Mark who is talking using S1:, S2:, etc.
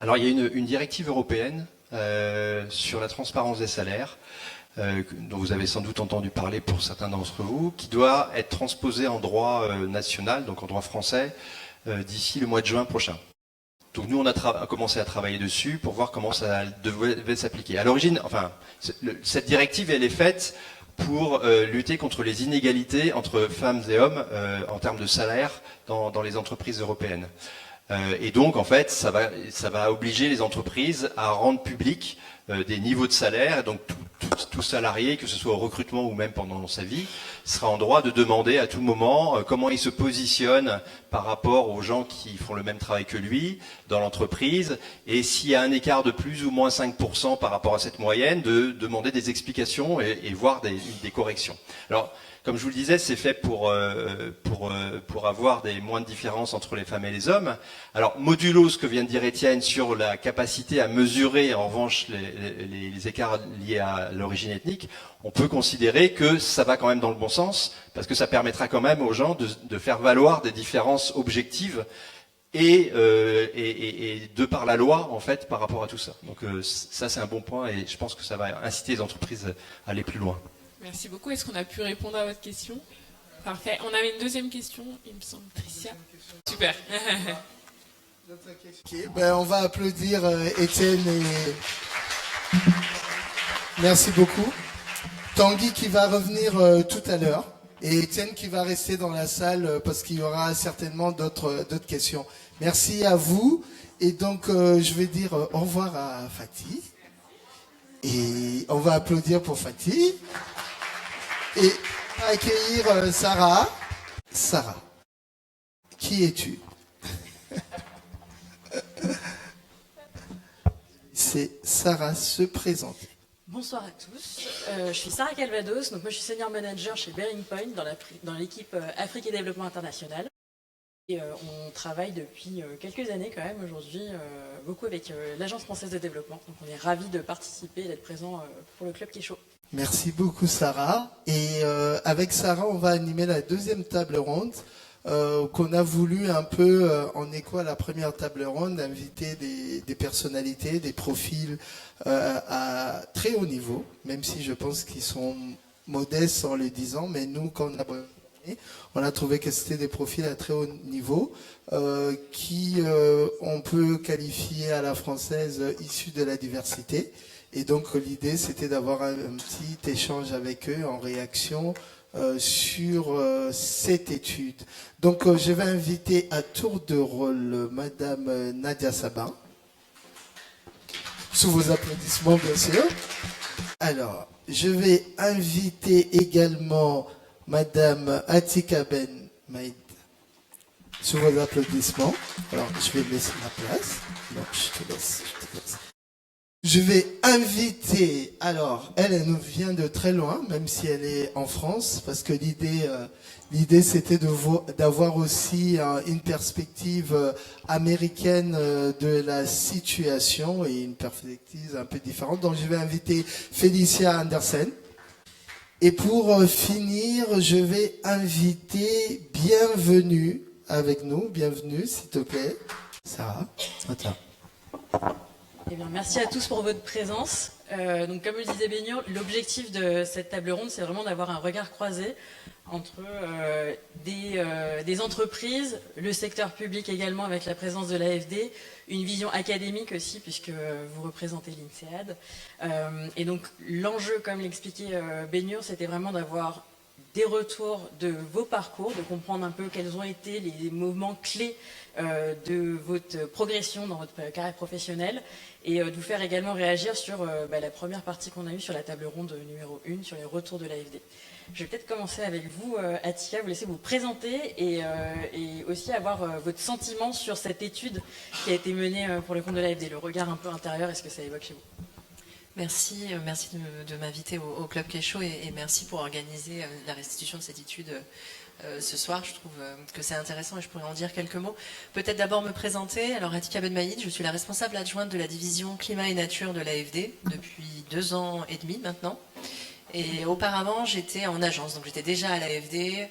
S1: Alors il y a une directive européenne sur la transparence des salaires, dont vous avez sans doute entendu parler pour certains d'entre vous, qui doit être transposée en droit national, donc en droit français, d'ici le mois de juin prochain. Donc nous, on a commencé à travailler dessus pour voir comment ça devait s'appliquer. À l'origine, enfin, cette directive, elle est faite pour lutter contre les inégalités entre femmes et hommes en termes de salaire dans les entreprises européennes. Et donc, en fait, ça va obliger les entreprises à rendre public des niveaux de salaire. Et donc, tout salarié, que ce soit au recrutement ou même pendant sa vie, sera en droit de demander à tout moment comment il se positionne par rapport aux gens qui font le même travail que lui dans l'entreprise. Et s'il y a un écart de plus ou moins 5% par rapport à cette moyenne, de demander des explications et voir des corrections. Alors, comme je vous le disais, c'est fait pour avoir moins de différences entre les femmes et les hommes. Alors, modulo ce que vient de dire Étienne sur la capacité à mesurer, en revanche, les écarts liés à l'origine ethnique, on peut considérer que ça va quand même dans le bon sens, parce que ça permettra quand même aux gens de faire valoir des différences objectives et de par la loi, en fait, par rapport à tout ça. Donc ça, c'est un bon point, et je pense que ça va inciter les entreprises à aller plus loin.
S2: Merci beaucoup. Est-ce qu'on a pu répondre à votre question? Parfait. On avait une deuxième question, il me semble. Tricia. Super.
S3: Okay, on va applaudir Étienne et... Merci beaucoup. Tanguy qui va revenir tout à l'heure et Étienne qui va rester dans la salle parce qu'il y aura certainement d'autres questions. Merci à vous. Et donc, je vais dire au revoir à Fatih. Et on va applaudir pour Fatih. Et accueillir Sarah. Sarah, qui es-tu? C'est Sarah se présenter.
S4: Bonsoir à tous, je suis Sarah Calvados, donc moi je suis senior manager chez Bearing Point dans l'équipe Afrique et Développement International. Et on travaille depuis quelques années quand même aujourd'hui, beaucoup avec l'Agence française de développement. Donc on est ravis de participer et d'être présent pour le Club Kécho.
S3: Merci beaucoup Sarah. Et avec Sarah, on va animer la deuxième table ronde qu'on a voulu un peu, en écho à la première table ronde, inviter des personnalités, des profils à très haut niveau, même si je pense qu'ils sont modestes en le disant, mais nous, quand on a trouvé que c'était des profils à très haut niveau qui, on peut qualifier à la française, issus de la diversité. Et donc l'idée, c'était d'avoir un petit échange avec eux en réaction sur cette étude. Donc je vais inviter à tour de rôle Madame Nadia Sabin. Sous vos applaudissements, bien sûr. Alors, je vais inviter également Madame Atika Ben Maïd. Sous vos applaudissements. Alors, je vais laisser ma place. Non, je te laisse. Je vais inviter, alors, elle nous vient de très loin, même si elle est en France, parce que l'idée c'était d'avoir aussi une perspective américaine de la situation et une perspective un peu différente. Donc je vais inviter Felicia Andersen. Et pour finir, je vais inviter Bienvenue avec nous. Bienvenue, s'il te plaît. Sarah, à toi.
S4: Eh bien, merci à tous pour votre présence. Donc, comme le disait Bénur, l'objectif de cette table ronde, c'est vraiment d'avoir un regard croisé entre des entreprises, le secteur public également avec la présence de l'AFD, une vision académique aussi puisque vous représentez l'INSEAD. Et donc, l'enjeu, comme l'expliquait Bénur, c'était vraiment d'avoir des retours de vos parcours, de comprendre un peu quels ont été les moments clés de votre progression dans votre carrière professionnelle et de vous faire également réagir sur la première partie qu'on a eue sur la table ronde numéro 1, sur les retours de l'AFD. Je vais peut-être commencer avec vous, Atika, vous laisser vous présenter et aussi avoir votre sentiment sur cette étude qui a été menée pour le compte de l'AFD, le regard un peu intérieur, est-ce que ça évoque chez vous?
S5: Merci de m'inviter au Club Kécho et merci pour organiser la restitution de cette étude ce soir. Je trouve que c'est intéressant et je pourrais en dire quelques mots. Peut-être d'abord me présenter. Alors, Atika Ben Maïd, je suis la responsable adjointe de la division climat et nature de l'AFD depuis 2 ans et demi maintenant. Et auparavant, j'étais en agence, donc j'étais déjà à l'AFD.